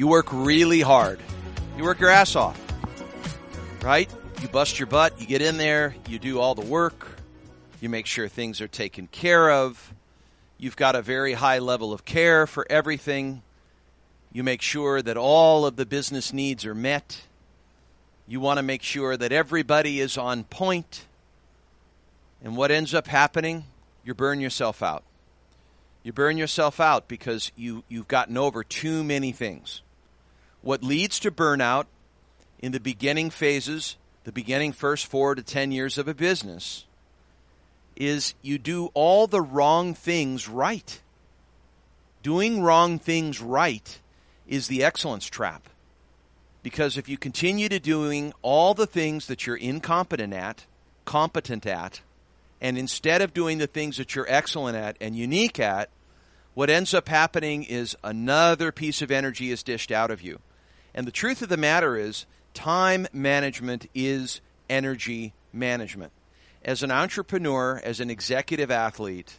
You work really hard. You work your ass off, right? You bust your butt. You get in there. You do all the work. You make sure things are taken care of. You've got a very high level of care for everything. You make sure that all of the business needs are met. You want to make sure that everybody is on point. And what ends up happening? You burn yourself out. You burn yourself out because you've gotten over too many things. What leads to burnout in the beginning phases, the beginning first 4 to 10 years of a business, is you do all the wrong things right. Doing wrong things right is the excellence trap. Because if you continue to doing all the things that you're competent at, and instead of doing the things that you're excellent at and unique at, what ends up happening is another piece of energy is dished out of you. And the truth of the matter is, time management is energy management. As an entrepreneur, as an executive athlete,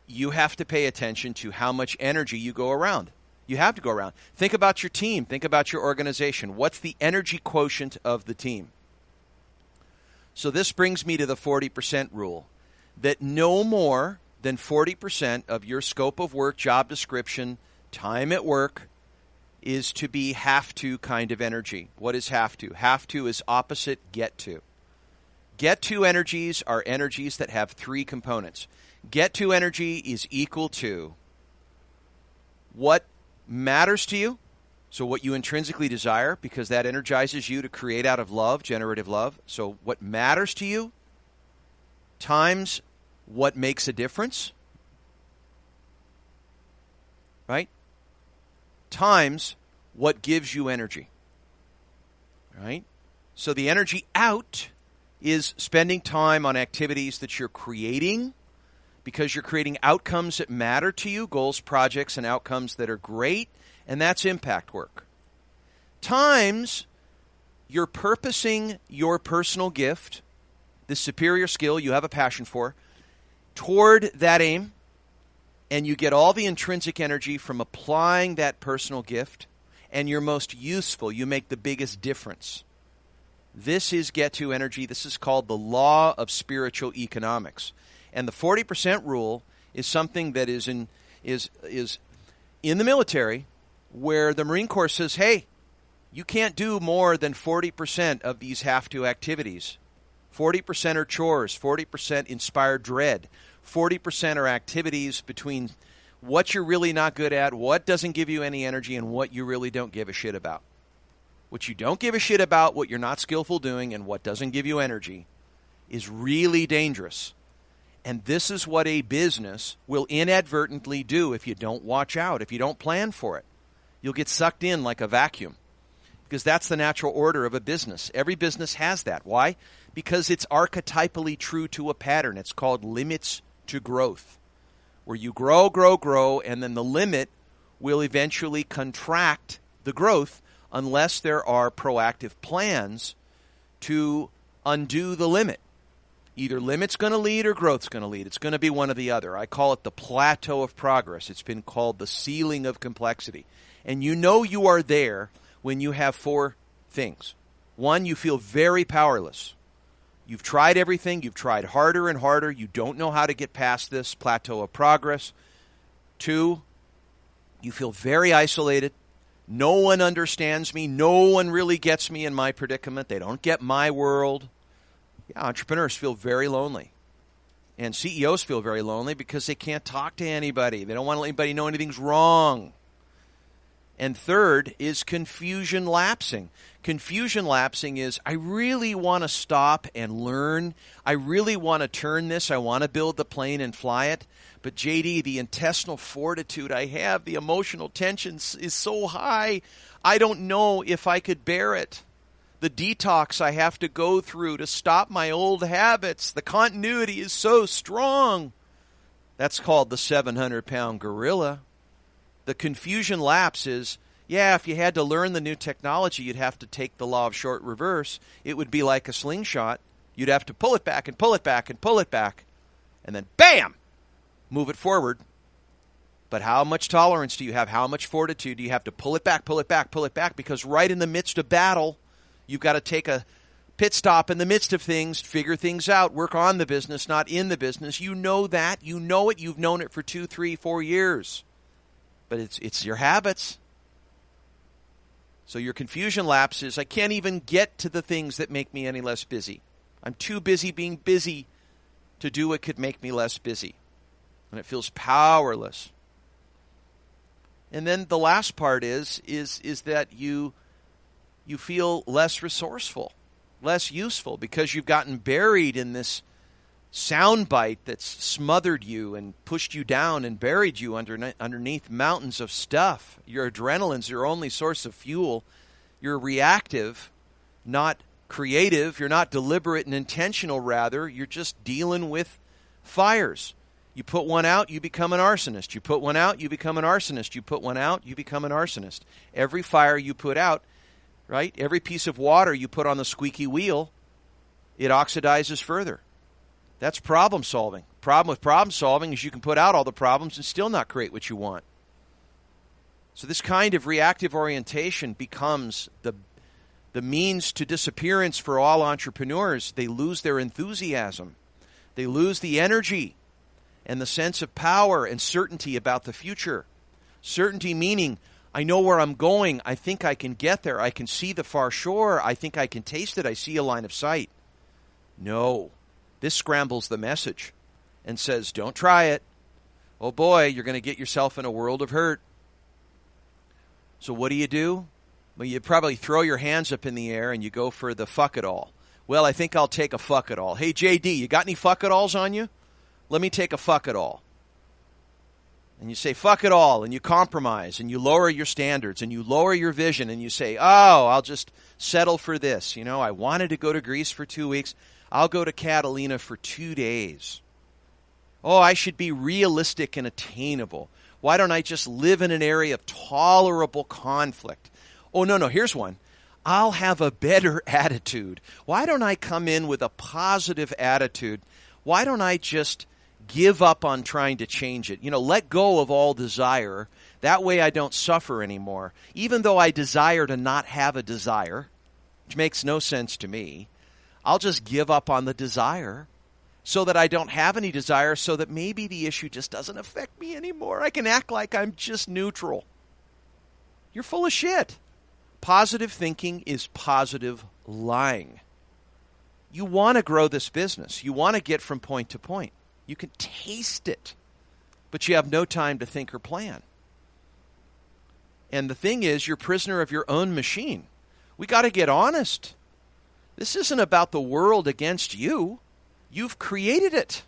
you have to pay attention to how much energy you go around. You have to go around. Think about your team. Think about your organization. What's the energy quotient of the team? So this brings me to the 40% rule, that no more than 40% of your scope of work, job description, time at work is to be have to kind of energy. What is have to? Have to is opposite get to. Get to energies are energies that have 3 components. Get to energy is equal to what matters to you, so what you intrinsically desire, because that energizes you to create out of love, generative love. So what matters to you times what makes a difference, right? Times what gives you energy, right? So the energy out is spending time on activities that you're creating because you're creating outcomes that matter to you, goals, projects, and outcomes that are great, and that's impact work. Times you're purposing your personal gift, the superior skill you have a passion for, toward that aim, and you get all the intrinsic energy from applying that personal gift, and you're most useful. You make the biggest difference. This is get to energy. This is called the law of spiritual economics. And the 40% rule is something that is in the military, where the Marine Corps says, hey, you can't do more than 40% of these have-to activities. 40% are chores, 40% inspire dread, 40% are activities between what you're really not good at, what doesn't give you any energy, and what you really don't give a shit about. What you don't give a shit about, what you're not skillful doing, and what doesn't give you energy is really dangerous. And this is what a business will inadvertently do if you don't watch out, if you don't plan for it. You'll get sucked in like a vacuum, because that's the natural order of a business. Every business has that. Why? Because it's archetypally true to a pattern. It's called limits to growth, where you grow, grow, grow, and then the limit will eventually contract the growth unless there are proactive plans to undo the limit. Either limit's going to lead or growth's going to lead. It's going to be one or the other. I call it the plateau of progress. It's been called the ceiling of complexity. And you know you are there when you have 4 things. 1, you feel very powerless. You've tried everything. You've tried harder and harder. You don't know how to get past this plateau of progress. 2, you feel very isolated. No one understands me. No one really gets me in my predicament. They don't get my world. Yeah, entrepreneurs feel very lonely. And CEOs feel very lonely because they can't talk to anybody. They don't want to let anybody know anything's wrong. And third is confusion lapsing. Confusion lapsing is, I really want to stop and learn. I really want to turn this. I want to build the plane and fly it. But JD, the intestinal fortitude I have, the emotional tension is so high, I don't know if I could bear it. The detox I have to go through to stop my old habits, the continuity is so strong. That's called the 700-pound gorilla. The confusion lapse is, yeah, if you had to learn the new technology, you'd have to take the law of short reverse. It would be like a slingshot. You'd have to pull it back and pull it back and pull it back. And then, bam, move it forward. But how much tolerance do you have? How much fortitude do you have to pull it back, pull it back, pull it back? Because right in the midst of battle, you've got to take a pit stop in the midst of things, figure things out, work on the business, not in the business. You know that. You know it. You've known it for 2, 3, 4 years. But it's your habits. So your confusion lapse is, I can't even get to the things that make me any less busy. I'm too busy being busy to do what could make me less busy. And it feels powerless. And then the last part is that you feel less resourceful, less useful, because you've gotten buried in this soundbite that's smothered you and pushed you down and buried you underneath mountains of stuff. Your adrenaline's your only source of fuel. You're reactive, not creative. You're not deliberate and intentional, rather. You're just dealing with fires. You put one out, you become an arsonist. You put one out, you become an arsonist. You put one out, you become an arsonist. Every fire you put out, right? Every piece of water you put on the squeaky wheel, it oxidizes further. That's problem solving. Problem with problem solving is you can put out all the problems and still not create what you want. So this kind of reactive orientation becomes the means to disappearance for all entrepreneurs. They lose their enthusiasm. They lose the energy and the sense of power and certainty about the future. Certainty meaning, I know where I'm going. I think I can get there. I can see the far shore. I think I can taste it. I see a line of sight. No. This scrambles the message and says, don't try it. Oh boy, you're going to get yourself in a world of hurt. So what do? Well, you probably throw your hands up in the air and you go for the fuck it all. Well, I think I'll take a fuck it all. Hey, JD, you got any fuck it alls on you? Let me take a fuck it all. And you say fuck it all, and you compromise, and you lower your standards, and you lower your vision, and you say, oh, I'll just settle for this. You know, I wanted to go to Greece for 2 weeks. I'll go to Catalina for 2 days. Oh, I should be realistic and attainable. Why don't I just live in an area of tolerable conflict? Oh, no, here's one. I'll have a better attitude. Why don't I come in with a positive attitude? Why don't I just give up on trying to change it? You know, let go of all desire. That way I don't suffer anymore. Even though I desire to not have a desire, which makes no sense to me, I'll just give up on the desire so that I don't have any desire, so that maybe the issue just doesn't affect me anymore. I can act like I'm just neutral. You're full of shit. Positive thinking is positive lying. You want to grow this business. You want to get from point to point. You can taste it, but you have no time to think or plan. And the thing is, you're prisoner of your own machine. We got to get honest. This isn't about the world against you. You've created it.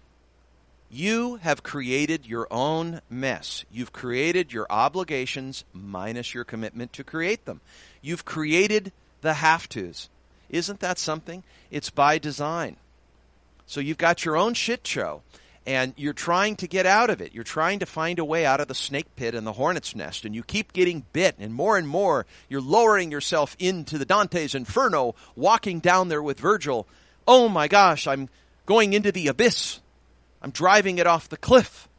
You have created your own mess. You've created your obligations minus your commitment to create them. You've created the have-tos. Isn't that something? It's by design. So you've got your own shit show, and you're trying to get out of it. You're trying to find a way out of the snake pit and the hornet's nest, and you keep getting bit, and more you're lowering yourself into the Dante's Inferno, walking down there with Virgil. Oh my gosh, I'm going into the abyss. I'm driving it off the cliff.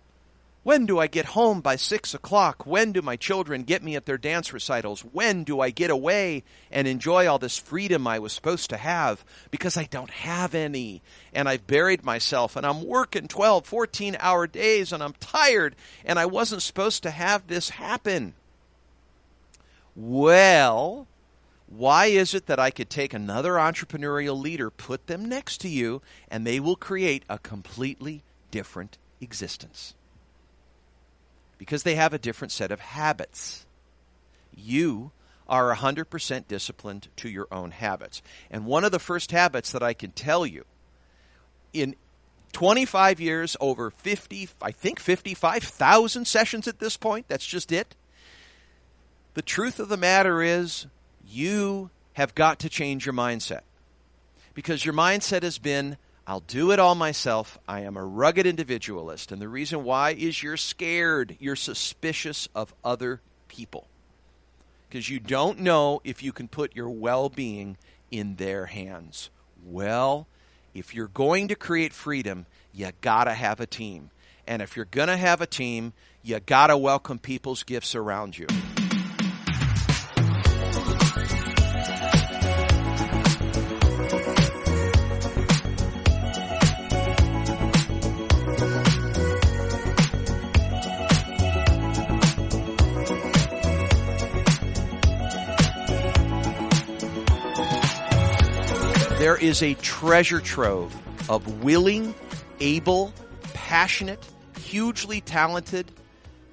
When do I get home by 6 o'clock? When do my children get me at their dance recitals? When do I get away and enjoy all this freedom I was supposed to have? Because I don't have any. And I've buried myself, and I'm working 12, 14-hour days, and I'm tired, and I wasn't supposed to have this happen. Well, why is it that I could take another entrepreneurial leader, put them next to you, and they will create a completely different existence? Because they have a different set of habits. You are 100% disciplined to your own habits. And one of the first habits that I can tell you, in 25 years, over 55,000 sessions at this point, that's just it. The truth of the matter is, you have got to change your mindset. Because your mindset has been, I'll do it all myself. I am a rugged individualist. And the reason why is you're scared. You're suspicious of other people. Because you don't know if you can put your well-being in their hands. Well, if you're going to create freedom, you got to have a team. And if you're going to have a team, you got to welcome people's gifts around you. There is a treasure trove of willing, able, passionate, hugely talented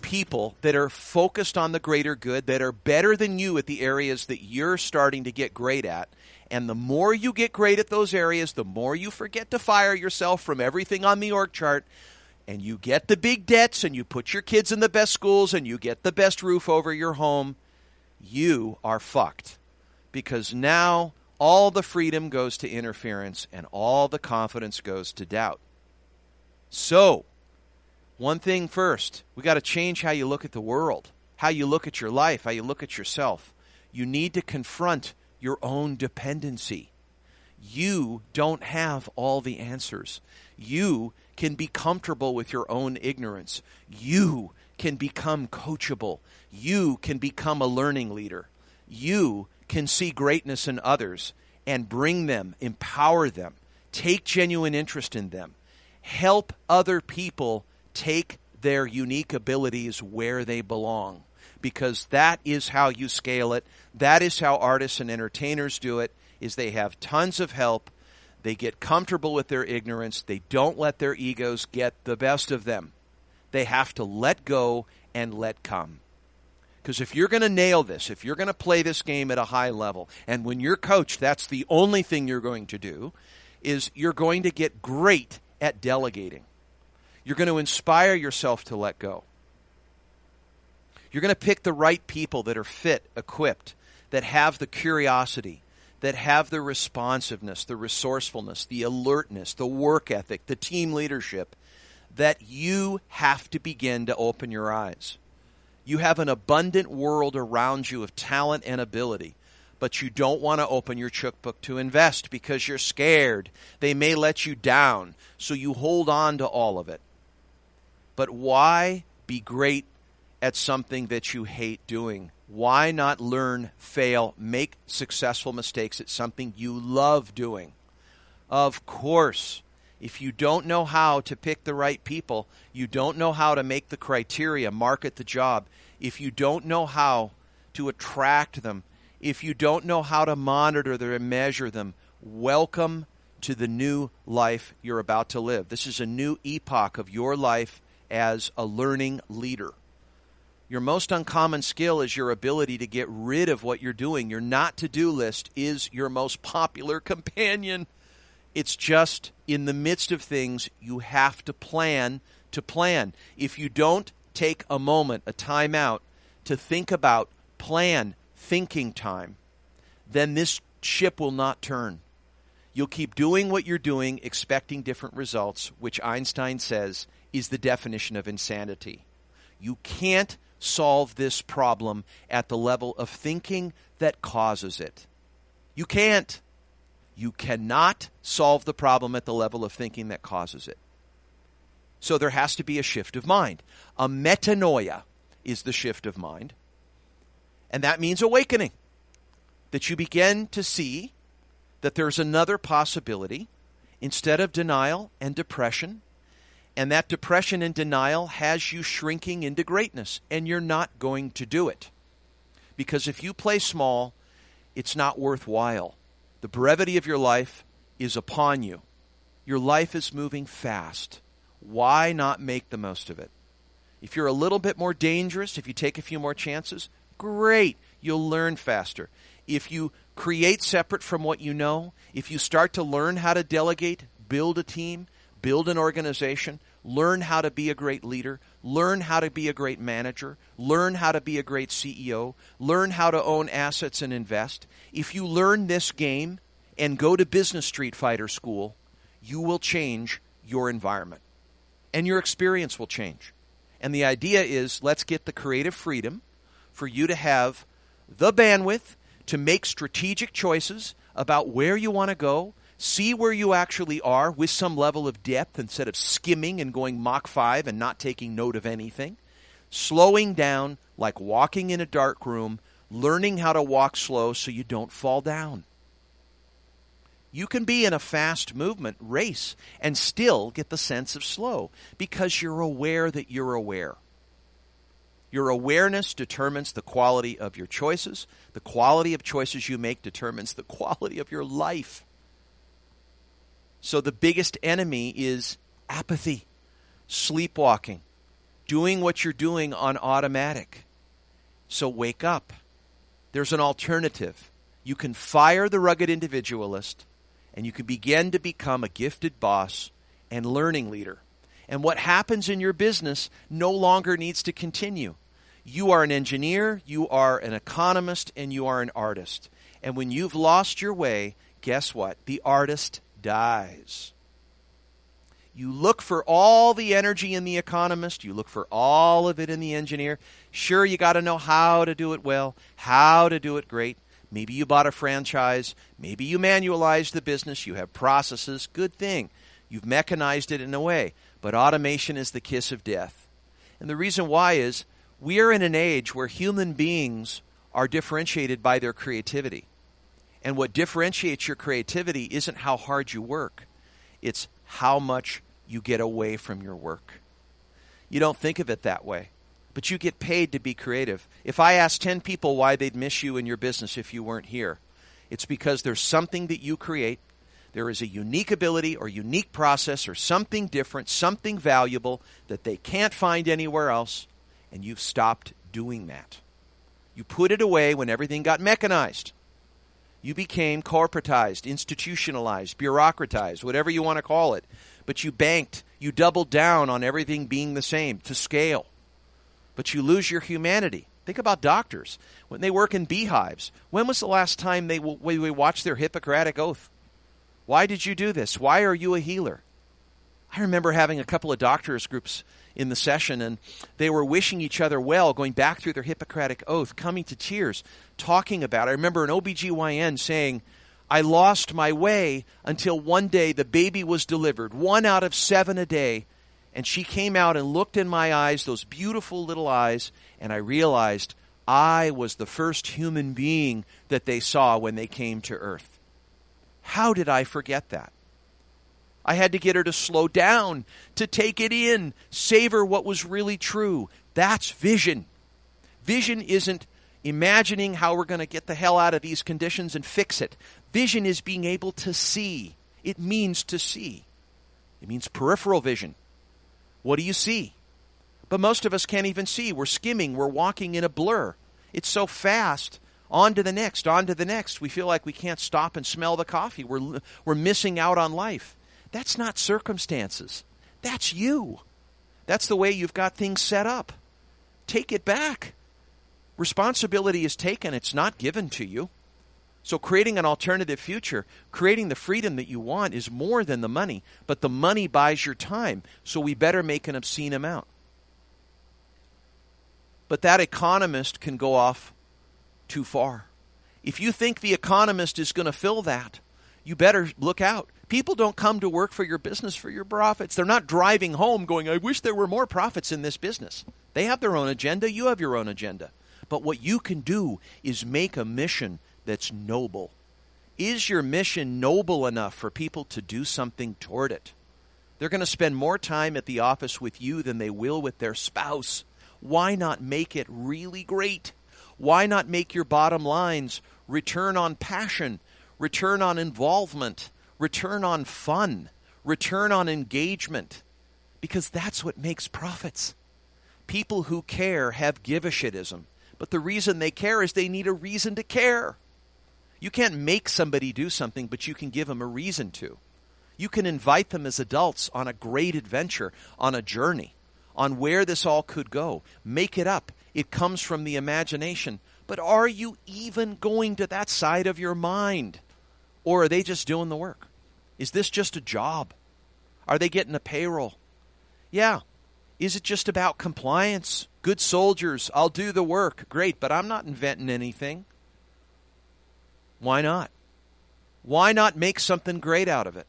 people that are focused on the greater good, that are better than you at the areas that you're starting to get great at. And the more you get great at those areas, the more you forget to fire yourself from everything on the org chart, and you get the big debts, and you put your kids in the best schools, and you get the best roof over your home, you are fucked. Because now all the freedom goes to interference, and all the confidence goes to doubt. So, one thing first, we got to change how you look at the world, how you look at your life, how you look at yourself. You need to confront your own dependency. You don't have all the answers. You can be comfortable with your own ignorance. You can become coachable. You can become a learning leader. You can see greatness in others and bring them, empower them, take genuine interest in them, help other people take their unique abilities where they belong, because that is how you scale it. That is how artists and entertainers do it, is they have tons of help. They get comfortable with their ignorance. They don't let their egos get the best of them. They have to let go and let come. Because if you're going to nail this, if you're going to play this game at a high level, and when you're coached, that's the only thing you're going to do, is you're going to get great at delegating. You're going to inspire yourself to let go. You're going to pick the right people that are fit, equipped, that have the curiosity, that have the responsiveness, the resourcefulness, the alertness, the work ethic, the team leadership, that you have to begin to open your eyes. You have an abundant world around you of talent and ability, but you don't want to open your checkbook to invest because you're scared. They may let you down, so you hold on to all of it. But why be great at something that you hate doing? Why not learn, fail, make successful mistakes at something you love doing? Of course, if you don't know how to pick the right people, you don't know how to make the criteria, market the job, if you don't know how to attract them, if you don't know how to monitor them and measure them, welcome to the new life you're about to live. This is a new epoch of your life as a learning leader. Your most uncommon skill is your ability to get rid of what you're doing. Your not to-do list is your most popular companion. It's just in the midst of things, you have to plan to plan. If you don't take a moment, a time out, to think about, plan, thinking time, then this ship will not turn. You'll keep doing what you're doing, expecting different results, which Einstein says is the definition of insanity. You can't solve this problem at the level of thinking that causes it. You can't. You cannot solve the problem at the level of thinking that causes it. So there has to be a shift of mind. A metanoia is the shift of mind. And that means awakening. That you begin to see that there's another possibility instead of denial and depression. And that depression and denial has you shrinking into greatness. And you're not going to do it. Because if you play small, it's not worthwhile. The brevity of your life is upon you. Your life is moving fast. Why not make the most of it? If you're a little bit more dangerous, if you take a few more chances, great. You'll learn faster. If you create separate from what you know, if you start to learn how to delegate, build a team, build an organization, learn how to be a great leader, learn how to be a great manager, learn how to be a great CEO, learn how to own assets and invest. If you learn this game and go to Business Street Fighter School, you will change your environment. And your experience will change. And the idea is, let's get the creative freedom for you to have the bandwidth to make strategic choices about where you want to go, See where you actually are with some level of depth instead of skimming and going Mach 5 and not taking note of anything. Slowing down like walking in a dark room, learning how to walk slow so you don't fall down. You can be in a fast movement race and still get the sense of slow because you're aware that you're aware. Your awareness determines the quality of your choices. The quality of choices you make determines the quality of your life. So the biggest enemy is apathy, sleepwalking, doing what you're doing on automatic. So wake up. There's an alternative. You can fire the rugged individualist, and you can begin to become a gifted boss and learning leader. And what happens in your business no longer needs to continue. You are an engineer, you are an economist, and you are an artist. And when you've lost your way, guess what? The artist dies. You look for all the energy in the economist. You look for all of it in the engineer. Sure, you got to know how to do it well, how to do it great. Maybe you bought a franchise. Maybe you manualized the business. You have processes. Good thing. You've mechanized it in a way. But automation is the kiss of death. And the reason why is we are in an age where human beings are differentiated by their creativity. And what differentiates your creativity isn't how hard you work. It's how much you get away from your work. You don't think of it that way, but you get paid to be creative. If I asked 10 people why they'd miss you in your business if you weren't here, it's because there's something that you create. There is a unique ability or unique process or something different, something valuable that they can't find anywhere else, and you've stopped doing that. You put it away when everything got mechanized. You became corporatized, institutionalized, bureaucratized, whatever you want to call it. But you banked, you doubled down on everything being the same to scale. But you lose your humanity. Think about doctors. When they work in beehives, when was the last time they watched their Hippocratic oath? Why did you do this? Why are you a healer? I remember having a couple of doctors groups in the session, and they were wishing each other well, going back through their Hippocratic oath, coming to tears, talking about it. I remember an OBGYN saying, I lost my way until one day the baby was delivered, 1 out of 7 a day, and she came out and looked in my eyes, those beautiful little eyes, and I realized I was the first human being that they saw when they came to earth. How did I forget that? I had to get her to slow down, to take it in, savor what was really true. That's vision. Vision isn't imagining how we're going to get the hell out of these conditions and fix it. Vision is being able to see. It means to see. It means peripheral vision. What do you see? But most of us can't even see. We're skimming. We're walking in a blur. It's so fast. On to the next, on to the next. We feel like we can't stop and smell the coffee. We're missing out on life. That's not circumstances. That's you. That's the way you've got things set up. Take it back. Responsibility is taken. It's not given to you. So creating an alternative future, creating the freedom that you want is more than the money, but the money buys your time, so we better make an obscene amount. But that economist can go off too far. If you think the economist is going to fill that, you better look out. People don't come to work for your business for your profits. They're not driving home going, I wish there were more profits in this business. They have their own agenda. You have your own agenda. But what you can do is make a mission that's noble. Is your mission noble enough for people to do something toward it? They're going to spend more time at the office with you than they will with their spouse. Why not make it really great? Why not make your bottom lines return on passion, return on involvement, return on fun, return on engagement? Because that's what makes profits. People who care have give-a-shitism. But the reason they care is they need a reason to care. You can't make somebody do something, but you can give them a reason to. You can invite them as adults on a great adventure, on a journey, on where this all could go. Make it up. It comes from the imagination. But are you even going to that side of your mind? Or are they just doing the work? Is this just a job? Are they getting a payroll? Yeah. Is it just about compliance? Good soldiers, I'll do the work. Great, but I'm not inventing anything. Why not? Why not make something great out of it?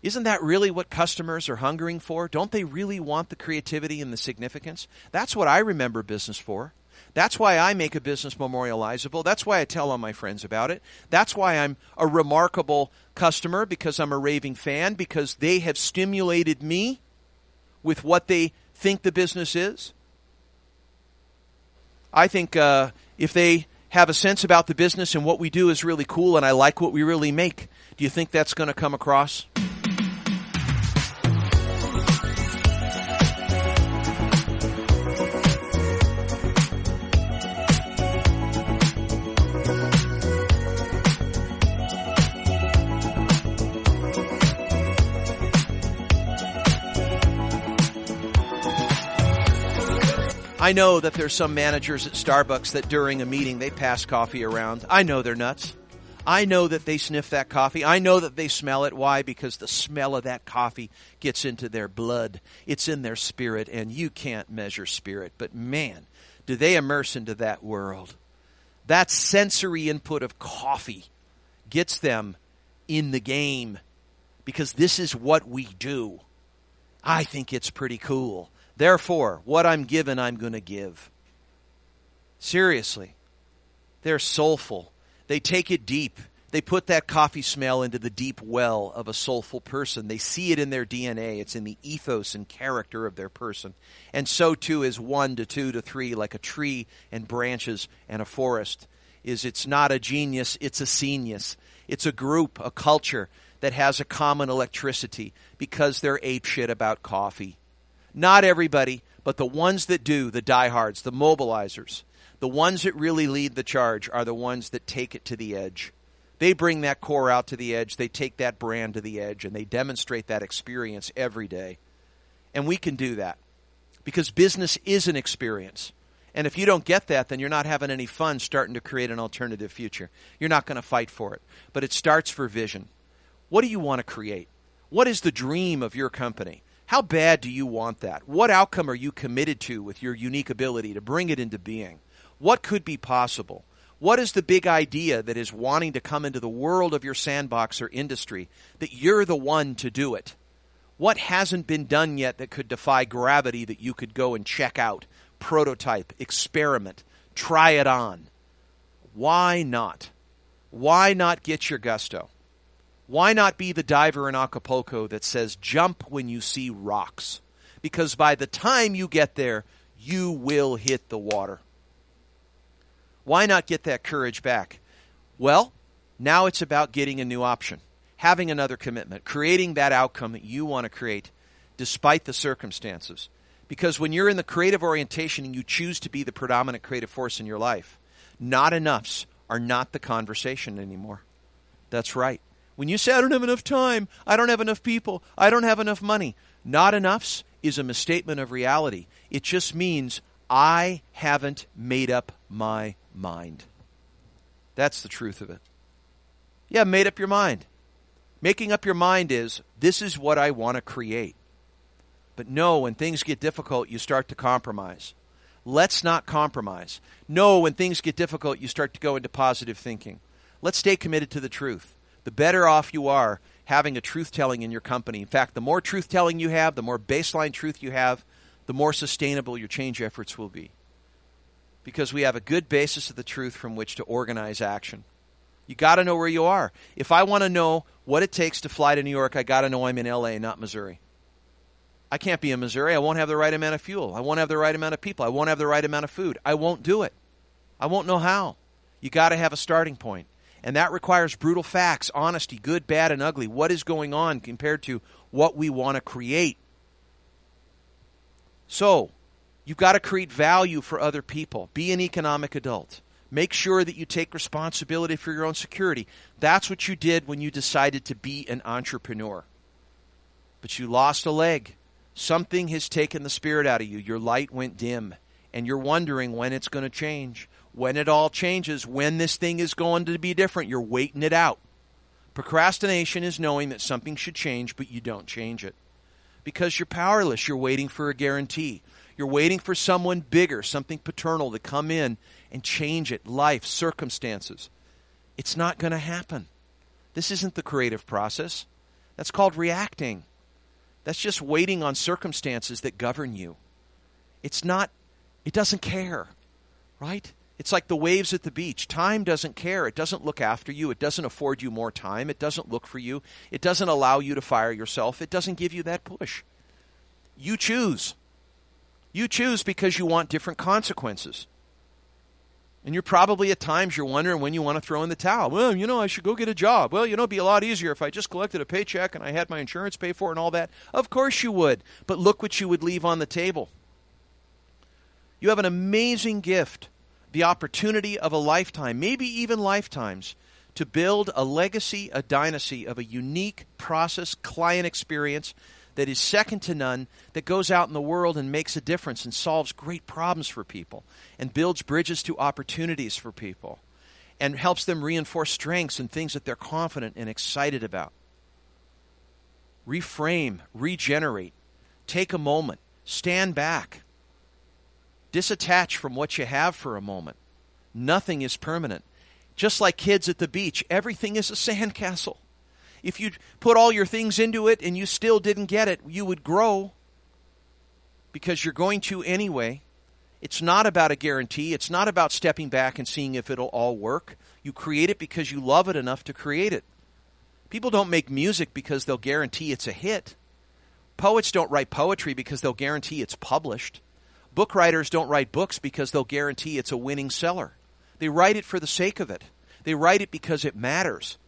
Isn't that really what customers are hungering for? Don't they really want the creativity and the significance? That's what I remember business for. That's why I make a business memorializable. That's why I tell all my friends about it. That's why I'm a remarkable customer, because I'm a raving fan, because they have stimulated me with what they think the business is. I think if they have a sense about the business and what we do is really cool and I like what we really make, do you think that's going to come across? I know that there's some managers at Starbucks that during a meeting they pass coffee around. I know they're nuts. I know that they sniff that coffee. I know that they smell it. Why? Because the smell of that coffee gets into their blood. It's in their spirit, and you can't measure spirit. But man, do they immerse into that world. That sensory input of coffee gets them in the game, because this is what we do. I think it's pretty cool. Therefore, what I'm given, I'm going to give. Seriously. They're soulful. They take it deep. They put that coffee smell into the deep well of a soulful person. They see it in their DNA. It's in the ethos and character of their person. And so too is 1 to 2 to 3, like a tree and branches and a forest. It's not a genius, it's a scenius. It's a group, a culture that has a common electricity because they're apeshit about coffee. Not everybody, but the ones that do, the diehards, the mobilizers, the ones that really lead the charge are the ones that take it to the edge. They bring that core out to the edge. They take that brand to the edge, and they demonstrate that experience every day. And we can do that because business is an experience. And if you don't get that, then you're not having any fun starting to create an alternative future. You're not going to fight for it. But it starts for vision. What do you want to create? What is the dream of your company? How bad do you want that? What outcome are you committed to with your unique ability to bring it into being? What could be possible? What is the big idea that is wanting to come into the world of your sandbox or industry that you're the one to do it? What hasn't been done yet that could defy gravity that you could go and check out, prototype, experiment, try it on? Why not? Why not get your gusto? Why not be the diver in Acapulco that says, jump when you see rocks? Because by the time you get there, you will hit the water. Why not get that courage back? Well, now it's about getting a new option, having another commitment, creating that outcome that you want to create despite the circumstances. Because when you're in the creative orientation and you choose to be the predominant creative force in your life, not enoughs are not the conversation anymore. That's right. When you say, I don't have enough time, I don't have enough people, I don't have enough money, not enoughs is a misstatement of reality. It just means I haven't made up my mind. That's the truth of it. Yeah, made up your mind. Making up your mind is, this is what I want to create. But no, when things get difficult, you start to compromise. Let's not compromise. No, when things get difficult, you start to go into positive thinking. Let's stay committed to the truth. The better off you are having a truth-telling in your company. In fact, the more truth-telling you have, the more baseline truth you have, the more sustainable your change efforts will be. Because we have a good basis of the truth from which to organize action. You got to know where you are. If I want to know what it takes to fly to New York, I got to know I'm in LA, not Missouri. I can't be in Missouri. I won't have the right amount of fuel. I won't have the right amount of people. I won't have the right amount of food. I won't do it. I won't know how. You got to have a starting point. And that requires brutal facts, honesty, good, bad, and ugly. What is going on compared to what we want to create? So, you've got to create value for other people. Be an economic adult. Make sure that you take responsibility for your own security. That's what you did when you decided to be an entrepreneur. But you lost a leg. Something has taken the spirit out of you. Your light went dim. And you're wondering when it's going to change. When it all changes, when this thing is going to be different, you're waiting it out. Procrastination is knowing that something should change, but you don't change it. Because you're powerless. You're waiting for a guarantee. You're waiting for someone bigger, something paternal to come in and change it. Life, circumstances. It's not going to happen. This isn't the creative process. That's called reacting. That's just waiting on circumstances that govern you. It doesn't care, right? It's like the waves at the beach. Time doesn't care. It doesn't look after you. It doesn't afford you more time. It doesn't look for you. It doesn't allow you to fire yourself. It doesn't give you that push. You choose. You choose because you want different consequences. And you're probably at times you're wondering when you want to throw in the towel. Well, I should go get a job. Well, it'd be a lot easier if I just collected a paycheck and I had my insurance pay for it and all that. Of course you would. But look what you would leave on the table. You have an amazing gift, the opportunity of a lifetime, maybe even lifetimes, to build a legacy, a dynasty of a unique process, client experience that is second to none, that goes out in the world and makes a difference and solves great problems for people and builds bridges to opportunities for people and helps them reinforce strengths and things that they're confident and excited about. Reframe, regenerate, take a moment, stand back, disattach from what you have for a moment. Nothing is permanent. Just like kids at the beach, everything is a sandcastle. If you put all your things into it and you still didn't get it, you would grow because you're going to anyway. It's not about a guarantee. It's not about stepping back and seeing if it'll all work. You create it because you love it enough to create it. People don't make music because they'll guarantee it's a hit. Poets don't write poetry because they'll guarantee it's published. Book writers don't write books because they'll guarantee it's a winning seller. They write it for the sake of it. They write it because it matters.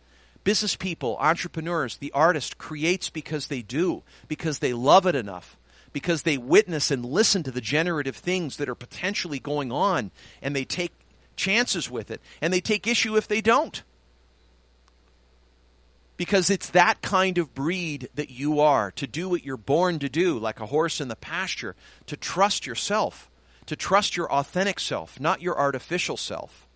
Business people, entrepreneurs, the artist creates because they do, because they love it enough, because they witness and listen to the generative things that are potentially going on, and they take chances with it, and they take issue if they don't. Because it's that kind of breed that you are, to do what you're born to do, like a horse in the pasture, to trust yourself, to trust your authentic self, not your artificial self.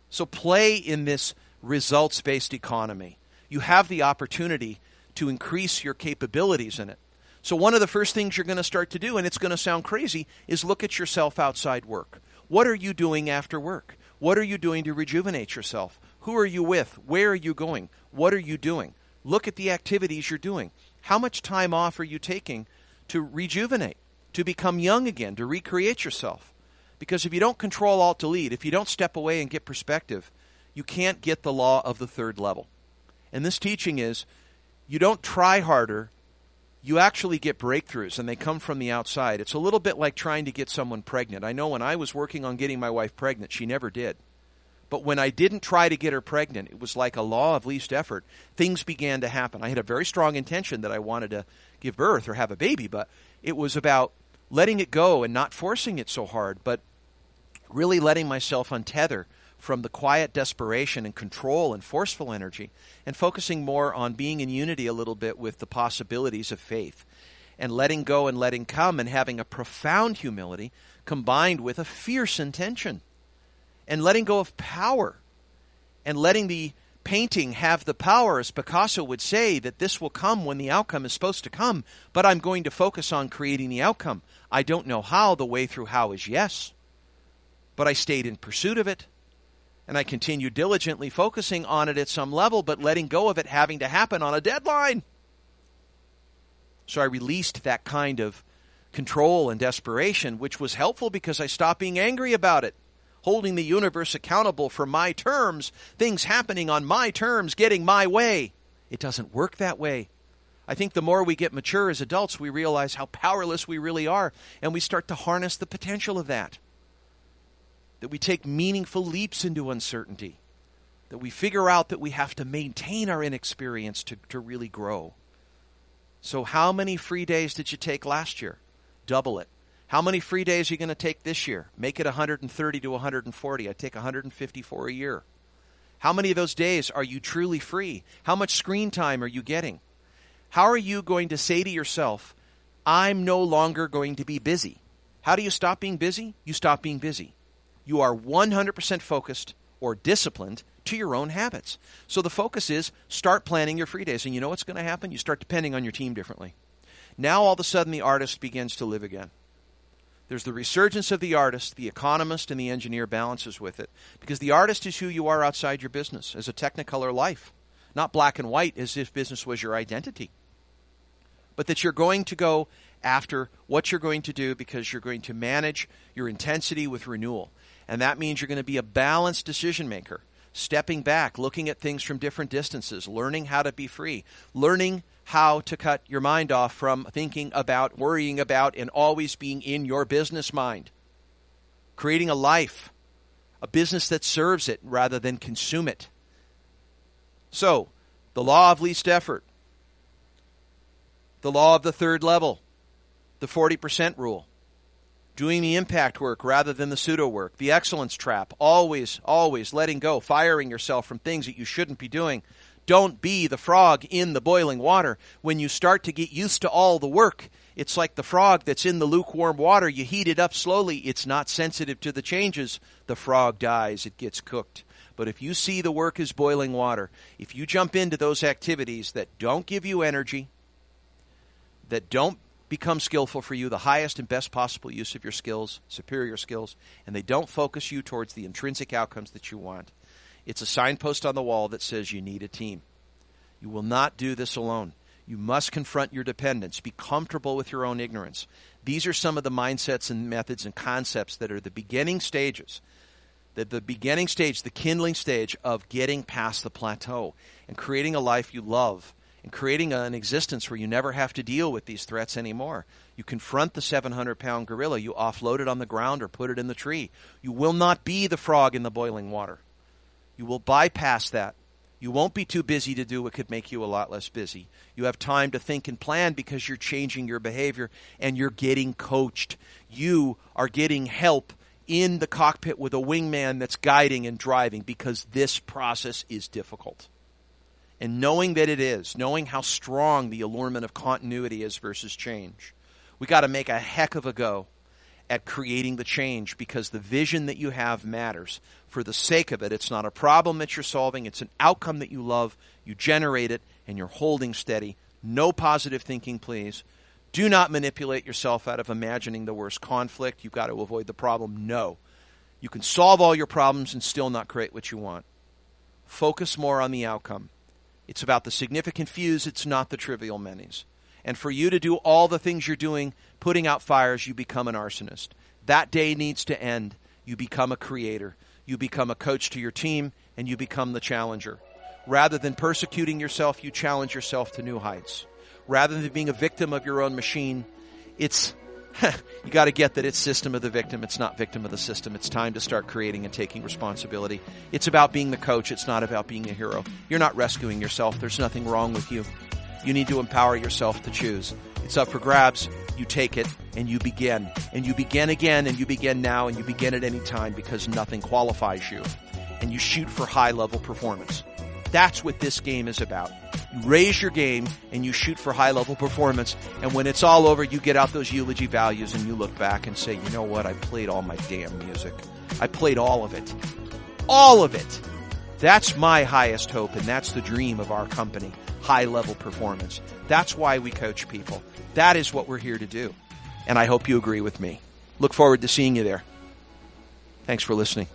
So play in this results-based economy. You have the opportunity to increase your capabilities in it. So one of the first things you're going to start to do, and it's going to sound crazy, is look at yourself outside work. What are you doing after work? What are you doing to rejuvenate yourself? Who are you with? Where are you going? What are you doing? Look at the activities you're doing. How much time off are you taking to rejuvenate, to become young again, to recreate yourself? Because if you don't control Alt-Delete, if you don't step away and get perspective, you can't get the law of the third level. And this teaching is, you don't try harder, you actually get breakthroughs, and they come from the outside. It's a little bit like trying to get someone pregnant. I know when I was working on getting my wife pregnant, she never did. But when I didn't try to get her pregnant, it was like a law of least effort. Things began to happen. I had a very strong intention that I wanted to give birth or have a baby, but it was about letting it go and not forcing it so hard, but really letting myself untether from the quiet desperation and control and forceful energy, and focusing more on being in unity a little bit with the possibilities of faith, and letting go and letting come, and having a profound humility combined with a fierce intention, and letting go of power, and letting the painting have the power, as Picasso would say, that this will come when the outcome is supposed to come, but I'm going to focus on creating the outcome. I don't know how. The way through how is yes, but I stayed in pursuit of it. And I continued diligently focusing on it at some level, but letting go of it having to happen on a deadline. So I released that kind of control and desperation, which was helpful because I stopped being angry about it. Holding the universe accountable for my terms, things happening on my terms, getting my way. It doesn't work that way. I think the more we get mature as adults, we realize how powerless we really are, and we start to harness the potential of that. That we take meaningful leaps into uncertainty, that we figure out that we have to maintain our inexperience to really grow. So how many free days did you take last year? Double it. How many free days are you going to take this year? Make it 130 to 140. I take 154 a year. How many of those days are you truly free? How much screen time are you getting? How are you going to say to yourself, I'm no longer going to be busy? How do you stop being busy? You stop being busy. You are 100% focused or disciplined to your own habits. So the focus is start planning your free days. And you know what's going to happen? You start depending on your team differently. Now all of a sudden the artist begins to live again. There's the resurgence of the artist, the economist, and the engineer balances with it. Because the artist is who you are outside your business as a Technicolor life. not black and white as if business was your identity, but that you're going to go after what you're going to do because you're going to manage your intensity with renewal. And that means you're going to be a balanced decision maker, stepping back, looking at things from different distances, learning how to be free, learning how to cut your mind off from thinking about, worrying about, and always being in your business mind. Creating a life, a business that serves it rather than consume it. So, the law of least effort, the law of the third level, the 40% rule, doing the impact work rather than the pseudo work, the excellence trap, always letting go, firing yourself from things that you shouldn't be doing. Don't be the frog in the boiling water. When you start to get used to all the work, it's like the frog that's in the lukewarm water. You heat it up slowly. It's not sensitive to the changes. The frog dies. It gets cooked. But if you see the work as boiling water, if you jump into those activities that don't give you energy, that don't become skillful for you, the highest and best possible use of your skills, superior skills, and they don't focus you towards the intrinsic outcomes that you want, it's a signpost on the wall that says you need a team. You will not do this alone. You must confront your dependence. Be comfortable with your own ignorance. These are some of the mindsets and methods and concepts that are the beginning stages, the beginning stage, the kindling stage of getting past the plateau and creating a life you love and creating an existence where you never have to deal with these threats anymore. You confront the 700-pound gorilla. You offload it on the ground or put it in the tree. You will not be the frog in the boiling water. You will bypass that. You won't be too busy to do what could make you a lot less busy. You have time to think and plan because you're changing your behavior and you're getting coached. You are getting help in the cockpit with a wingman that's guiding and driving because this process is difficult. And knowing that it is, knowing how strong the allurement of continuity is versus change, we got to make a heck of a go at creating the change because the vision that you have matters. For the sake of it, it's not a problem that you're solving. It's an outcome that you love. You generate it, and you're holding steady. No positive thinking, please. Do not manipulate yourself out of imagining the worst conflict. You've got to avoid the problem. No. You can solve all your problems and still not create what you want. Focus more on the outcome. It's about the significant fews. It's not the trivial many's. And for you to do all the things you're doing, putting out fires, you become an arsonist. That day needs to end. You become a creator. You become a coach to your team, and you become the challenger. Rather than persecuting yourself, you challenge yourself to new heights. Rather than being a victim of your own machine, it's you got to get that it's system of the victim. It's not victim of the system. It's time to start creating and taking responsibility. It's about being the coach. It's not about being a hero. You're not rescuing yourself. There's nothing wrong with you. You need to empower yourself to choose. It's up for grabs. You take it and you begin. And you begin again and you begin now and you begin at any time because nothing qualifies you. And you shoot for high-level performance. That's what this game is about. You raise your game and you shoot for high-level performance. And when it's all over, you get out those eulogy values and you look back and say, you know what? I played all my damn music. I played all of it. All of it. That's my highest hope, and that's the dream of our company. High-level performance. That's why we coach people. That is what we're here to do. And I hope you agree with me. Look forward to seeing you there. Thanks for listening.